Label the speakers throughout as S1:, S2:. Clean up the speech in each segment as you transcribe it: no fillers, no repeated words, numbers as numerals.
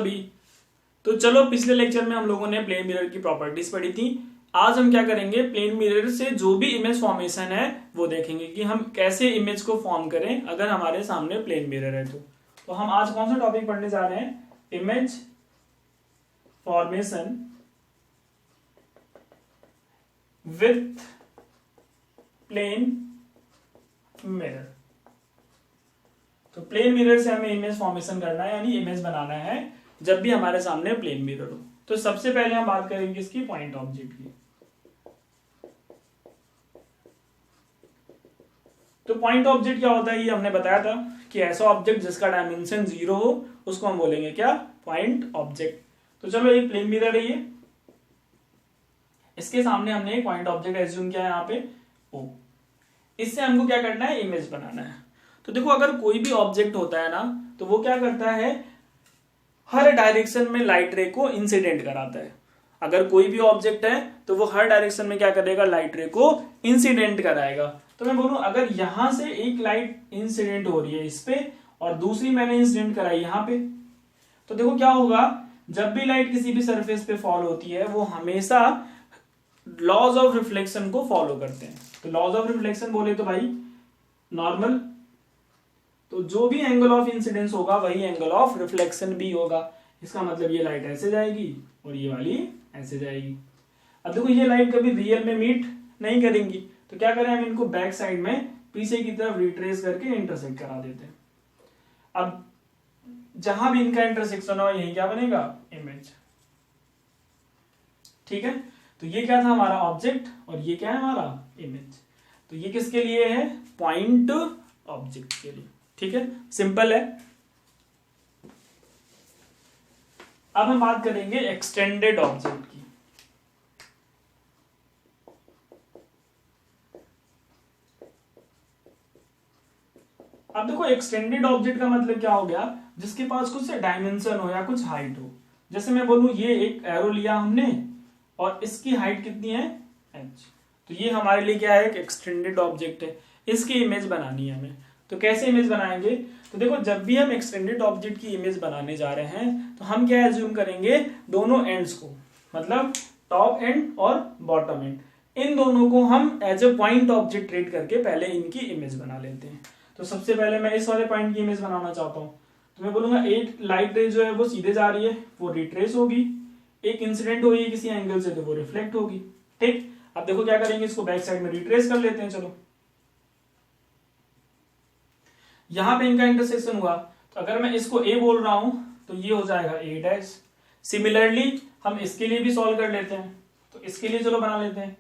S1: सभी। तो चलो पिछले लेक्चर में हम लोगों ने प्लेन मिरर की प्रॉपर्टीज पढ़ी थी। आज हम क्या करेंगे, प्लेन मिरर से जो भी इमेज फॉर्मेशन है वो देखेंगे कि हम कैसे इमेज को फॉर्म करें अगर हमारे सामने प्लेन मिरर है। तो हम आज कौन सा टॉपिक पढ़ने जा रहे हैं, image formation with plane mirror. तो प्लेन मिरर से हमें इमेज फॉर्मेशन करना है, यानी इमेज बनाना है जब भी हमारे सामने प्लेन मिरर हो। तो सबसे पहले हम बात करेंगे इसकी पॉइंट ऑब्जेक्ट की। तो पॉइंट ऑब्जेक्ट क्या होता है, ये हमने बताया था कि ऐसा ऑब्जेक्ट जिसका डायमेंशन 0 हो उसको हम बोलेंगे क्या, पॉइंट ऑब्जेक्ट। तो चलो एक प्लेन मिरर है ये, इसके सामने हमने एक पॉइंट ऑब्जेक्ट एज्यूम किया है यहाँ पे O। इससे हमको क्या करना है, इमेज बनाना है। तो देखो अगर कोई भी ऑब्जेक्ट होता है ना तो वो क्या करता है, हर डायरेक्शन में लाइट रे को इंसिडेंट कराता है। अगर कोई भी ऑब्जेक्ट है तो वो हर डायरेक्शन में क्या करेगा, लाइट रे को इंसिडेंट कराएगा। तो मैं बोलूं अगर यहां से एक लाइट इंसिडेंट हो रही है इस पे और दूसरी मैंने इंसिडेंट कराई यहां पे, तो देखो क्या होगा, जब भी लाइट किसी भी सरफेस पे फॉल होती है वो हमेशा लॉज ऑफ रिफ्लेक्शन को फॉलो करते हैं। तो लॉज ऑफ रिफ्लेक्शन बोले तो भाई नॉर्मल, तो जो भी एंगल ऑफ इंसिडेंस होगा वही एंगल ऑफ रिफ्लेक्शन भी होगा। इसका मतलब ये लाइट ऐसे जाएगी और ये वाली ऐसे जाएगी। अब देखो ये लाइट कभी रियल में मीट नहीं करेंगी, तो क्या करें हम इनको बैक साइड में पीछे की तरफ रिट्रेस करके इंटरसेक्ट करा देते हैं। अब जहां भी इनका इंटरसेक्शन हो यही क्या बनेगा, इमेज। ठीक है, तो ये क्या था हमारा ऑब्जेक्ट और ये क्या है हमारा इमेज। तो ये किसके लिए है, पॉइंट ऑब्जेक्ट के लिए। ठीक है, सिंपल है। अब हम बात करेंगे एक्सटेंडेड ऑब्जेक्ट की। अब देखो एक्सटेंडेड ऑब्जेक्ट का मतलब क्या हो गया, जिसके पास कुछ डायमेंशन हो या कुछ हाइट हो। जैसे मैं बोलूं ये एक एरो लिया हमने और इसकी हाइट कितनी है, h। तो ये हमारे लिए क्या है, एक एक्सटेंडेड ऑब्जेक्ट है। इसकी इमेज बनानी है हमें। तो कैसे इमेज बनाएंगे, तो देखो जब भी हम एक्सटेंडेड ऑब्जेक्ट की इमेज बनाने जा रहे हैं तो हम क्या एज्यूम करेंगे, दोनों एंड्स को, मतलब टॉप एंड और बॉटम एंड, इन दोनों को हम as a point object treat करके पहले इनकी इमेज बना लेते हैं। तो सबसे पहले मैं इस वाले पॉइंट की इमेज बनाना चाहता हूं, तो मैं बोलूंगा एक लाइट रे जो है वो सीधे जा रही है, वो रिट्रेस होगी, एक इंसिडेंट हुई किसी एंगल से तो वो रिफ्लेक्ट होगी। ठीक, अब देखो क्या करेंगे, इसको बैक साइड में रिट्रेस कर लेते हैं। चलो यहां पे इनका इंटरसेक्शन हुआ, तो अगर मैं इसको ए बोल रहा हूं तो ये हो जाएगा ए डैश। सिमिलरली हम इसके लिए भी सॉल्व कर लेते हैं, तो इसके लिए चलो बना लेते हैं।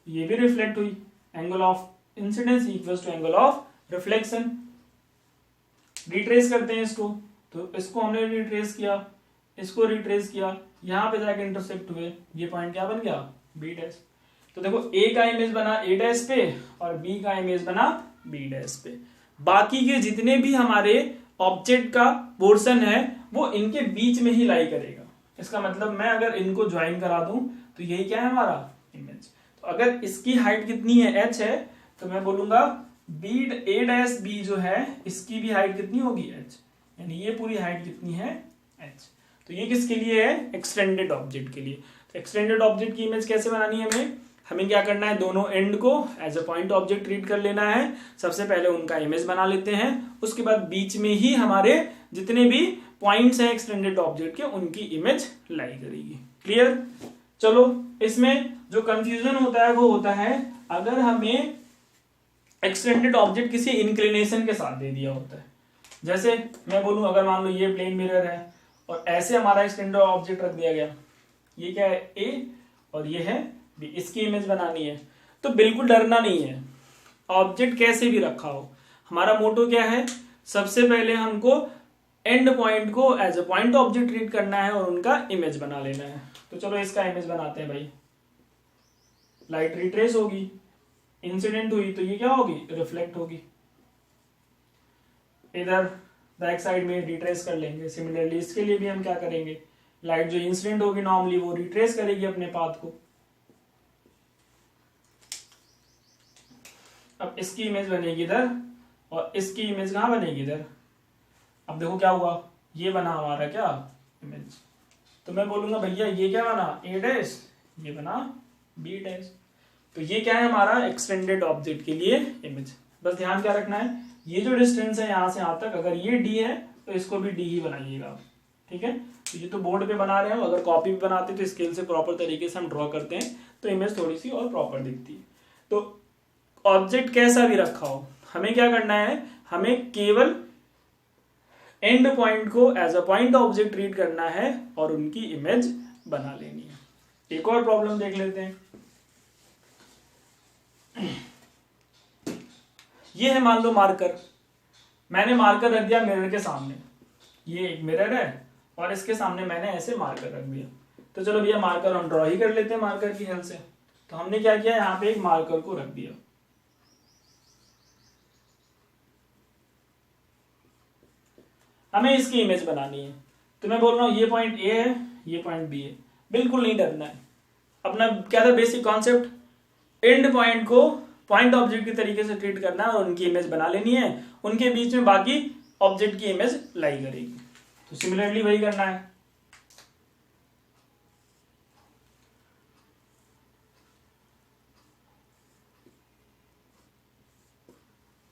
S1: ये भी रिफ्लेक्ट हुई, angle of incidence equals to angle of reflection. Retrace करते हैं इसको, तो इसको हमने रिट्रेस किया, इसको रिट्रेस किया, यहां पे जाके इंटरसेक्ट हुए, ये पॉइंट क्या बन गया, बी डैश। तो देखो ए का इमेज बना ए डैश पे और बी का इमेज बना बी डैश पे। बाकी के जितने भी हमारे ऑब्जेक्ट का पोर्शन है वो इनके बीच में ही लाई करेगा। इसका मतलब मैं अगर इनको ज्वाइन करा दूं तो यही क्या है हमारा इमेज। तो अगर इसकी हाइट कितनी है, h है, तो मैं बोलूंगा बी ए डैश बी जो है इसकी भी हाइट कितनी होगी, h, यानी ये पूरी हाइट कितनी है, h। तो ये किसके लिए है, एक्सटेंडेड ऑब्जेक्ट के लिए। तो एक्सटेंडेड ऑब्जेक्ट की इमेज कैसे बनानी है हमें क्या करना है, दोनों एंड को as a point object treat कर लेना है। सबसे पहले उनका इमेज बना लेते हैं, उसके बाद बीच में ही हमारे जितने भी पॉइंट्स हैं एक्सटेंडेड ऑब्जेक्ट के उनकी इमेज लाई करेगी। क्लियर। चलो इसमें जो कंफ्यूजन होता है वो होता है अगर हमें एक्सटेंडेड ऑब्जेक्ट किसी इंक्लिनेशन के साथ दे दिया होता है। जैसे मैं बोलूं अगर मान लो ये प्लेन मिरर है और ऐसे हमारा एक्सटेंडेड ऑब्जेक्ट रख दिया गया, ये क्या है ए और ये है बी, इसकी इमेज बनानी है। तो बिल्कुल डरना नहीं है, ऑब्जेक्ट कैसे भी रखा हो, हमारा मोटो क्या है, सबसे पहले हमको एंड पॉइंट को as a point object treat करना है और उनका इमेज बना लेना है। तो चलो इसका इमेज बनाते हैं भाई। लाइट रिट्रेस होगी, इंसिडेंट हुई तो ये क्या होगी, रिफ्लेक्ट होगी। इधर बैक साइड में रिट्रेस कर लेंगे। सिमिलरली इसके लिए भी हम क्या करेंगे, लाइट जो इंसिडेंट होगी नॉर्मली वो रिट्रेस करेगी अपने पाथ को। अब इसकी इमेज बनेगी इधर और इसकी इमेज कहाँ बनेगी, इधर। अब देखो क्या हुआ, ये बना हमारा क्या इमेज, तो मैं बोलूंगा भैया ये क्या बना A डैश, ये बना B डैश। तो ये क्या है हमारा एक्सटेंडेड ऑब्जेक्ट के लिए इमेज। बस ध्यान क्या रखना है, ये जो डिस्टेंस है यहाँ से यहाँ तक, अगर ये D है तो इसको भी D ही बनाइएगा, ठीक है। तो ये तो बोर्ड पे बना रहे हो, अगर कॉपी पे बनाते तो स्केल से प्रॉपर तरीके से हम ड्रॉ करते हैं तो इमेज थोड़ी सी और प्रॉपर दिखती है। तो ऑब्जेक्ट कैसा भी रखा हो, हमें क्या करना है, हमें केवल एंड पॉइंट को as a point object treat करना है और उनकी इमेज बना लेनी है। एक और प्रॉब्लम देख लेते हैं। ये है मान लो मार्कर, मैंने मार्कर रख दिया मिरर के सामने, ये एक मिरर है और इसके सामने मैंने ऐसे मार्कर रख दिया। तो चलो भैया मार्कर हम ड्रॉ ही कर लेते हैं मार्कर की हेल्प से। तो हमने क्या किया, यहाँ पे एक मार्कर को रख दिया, हमें इसकी इमेज बनानी है। तो मैं बोल रहा हूं ये पॉइंट A है, ये पॉइंट B है, बिल्कुल नहीं डरना है। अपना क्या था बेसिक कॉन्सेप्ट, एंड पॉइंट को पॉइंट ऑब्जेक्ट के तरीके से ट्रीट करना है और उनकी इमेज बना लेनी है, उनके बीच में बाकी ऑब्जेक्ट की इमेज लाई करेगी। तो सिमिलरली वही करना है।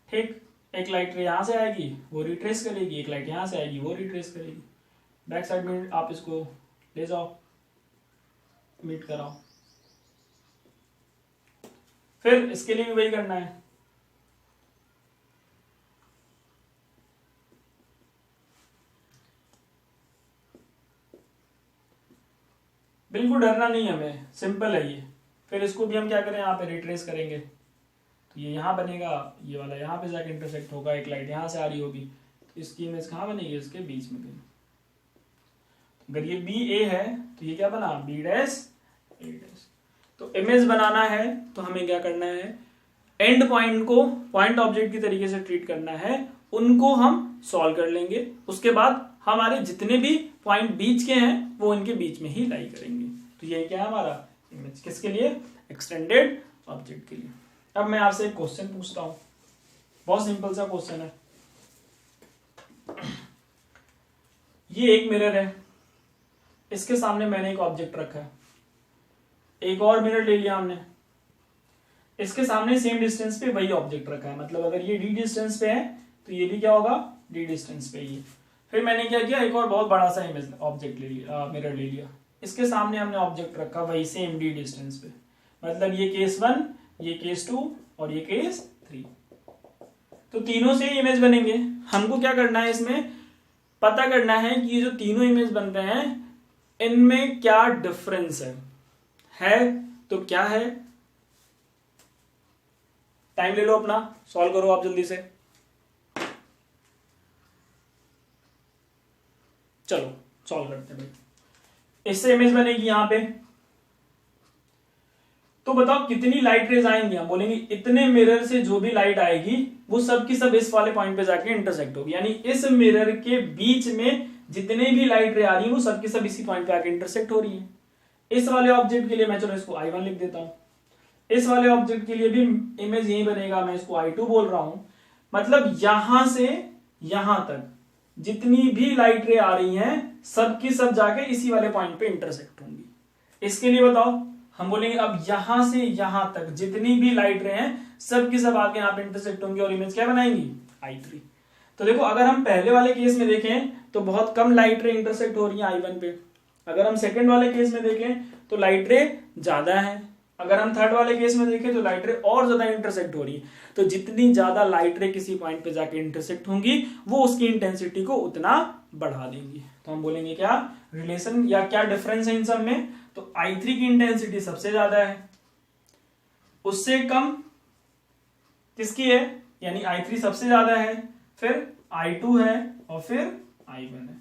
S1: ठीक, एक लाइट यहां से आएगी वो रिट्रेस करेगी, एक लाइट यहां से आएगी वो रिट्रेस करेगी। बैक साइड में आप इसको ले जाओ, मीट कराओ, फिर इसके लिए भी वही करना है। बिल्कुल डरना नहीं हमें, सिंपल है ये। फिर इसको भी हम क्या करें, यहाँ पे रिट्रेस करेंगे तो ये यहाँ बनेगा, ये वाला यहाँ पे जाके इंटरसेक्ट होगा, एक लाइट यहाँ से आ रही होगी तो इसकी इमेज कहाँ बनेगी, इसके बीच में कहीं। अगर ये बी ए है तो ये क्या बना B डैश A डैश। तो इमेज बनाना है तो हमें क्या करना है, एंड पॉइंट को पॉइंट ऑब्जेक्ट की तरीके से ट्रीट करना है, उनको हम सॉल्व कर लेंगे, उसके बाद हमारे जितने भी पॉइंट बीच के हैं वो इनके बीच में ही लाई करेंगे। तो ये क्या है हमारा इमेज, किसके लिए, एक्सटेंडेड ऑब्जेक्ट के लिए। अब मैं आपसे एक क्वेश्चन पूछता हूं, बहुत सिंपल सा क्वेश्चन है। ये एक मिरर है, इसके सामने मैंने एक ऑब्जेक्ट रखा है, एक और मिरर ले लिया हमने, इसके सामने सेम डिस्टेंस पे वही ऑब्जेक्ट रखा है, मतलब अगर ये D डिस्टेंस पे है तो ये भी क्या होगा D डिस्टेंस पे ही है। फिर मैंने क्या किया, एक और बहुत बड़ा सा इमेज ऑब्जेक्ट ले लिया, मिरर ले लिया, इसके सामने हमने ऑब्जेक्ट रखा वही सेम D डिस्टेंस पे, मतलब ये केस 1, ये केस 2 और ये केस 3। तो तीनों से इमेज बनेंगे। हमको क्या करना है, इसमें पता करना है कि ये जो तीनों इमेज बन रहे हैं इनमें क्या डिफरेंस है तो क्या है। टाइम ले लो अपना, सॉल्व करो आप जल्दी से। चलो सॉल्व करते हैं भाई। इससे इमेज बनेगी यहां पे, तो बताओ कितनी लाइट रेज आएंगी। हम बोलेंगे इतने मिरर से जो भी लाइट आएगी वो सब की सब इस वाले पॉइंट पे जाके इंटरसेक्ट होगी, यानी इस मिरर के बीच में जितने भी लाइट रे आ रही है वो सब की सब इसी पॉइंट पे आके इंटरसेक्ट हो रही है। इस वाले ऑब्जेक्ट के लिए मैं चलो इसको I1 लिख देता हूं, इस वाले ऑब्जेक्ट के लिए भी इमेज यही बनेगा, मैं इसको I2 बोल रहा हूं। मतलब यहां से यहां तक जितनी भी लाइट रे आ रही हैं सब की सब जाके इसी वाले पॉइंट पे इंटरसेक्ट होंगी। इसके लिए बताओ, हम बोलेंगे अब यहां से यहां तक जितनी भी लाइट रे हैं सब की सब आके यहां पे इंटरसेक्ट होंगी और इमेज क्या बनाएंगी I3। तो देखो अगर हम पहले वाले केस में देखें तो बहुत कम लाइट रे इंटरसेक्ट हो रही है I1 पे, अगर हम सेकंड वाले केस में देखें तो लाइट रे ज्यादा है, अगर हम थर्ड वाले केस में देखें तो लाइट रे और ज्यादा इंटरसेक्ट हो रही है। तो जितनी ज्यादा लाइट रे किसी पॉइंट पे जाके इंटरसेक्ट होंगी वो उसकी इंटेंसिटी को उतना बढ़ा देंगी। तो हम बोलेंगे क्या रिलेशन या क्या डिफरेंस है इन सब में, तो I3 की इंटेंसिटी सबसे ज्यादा है, उससे कम किसकी है, यानी I3 सबसे ज्यादा है, फिर I2 है और फिर I1 है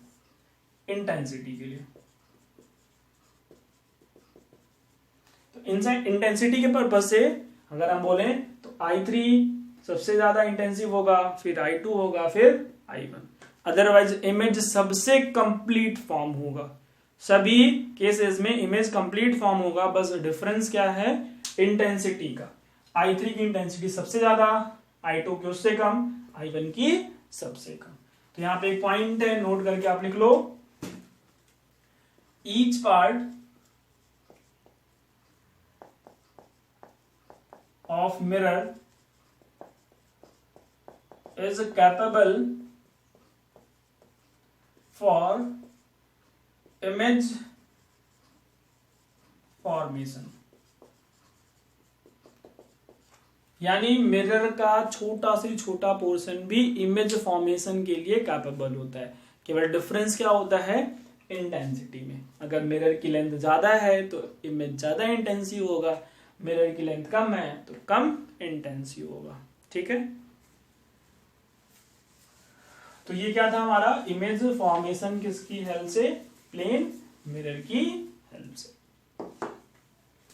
S1: इंटेंसिटी के लिए। तो इंटेंसिटी के पर्पज से अगर हम बोले तो I3 सबसे ज्यादा इंटेंसिव होगा, फिर I2 होगा, फिर I1। अदरवाइज इमेज सबसे कंप्लीट फॉर्म होगा, सभी केसेस में इमेज कंप्लीट फॉर्म होगा। बस डिफरेंस क्या है इंटेंसिटी का, I3 की इंटेंसिटी सबसे ज्यादा, I2 की उससे कम, I1 की सबसे कम। तो यहाँ पे एक पॉइंट है, नोट करके आप लिख लो, each part of mirror is capable for image formation। यानी मिरर का छोटा से छोटा पोर्शन भी इमेज फॉर्मेशन के लिए कैपेबल होता है। केवल डिफरेंस क्या होता है, इंटेंसिटी में। अगर मिरर की लेंथ ज्यादा है तो इमेज ज्यादा इंटेंसिव होगा, मिरर की लेंथ कम है तो कम इंटेंसिव होगा। ठीक है, तो ये क्या था हमारा, इमेज फॉर्मेशन किसकी हेल्प से, प्लेन मिरर की हेल्प से।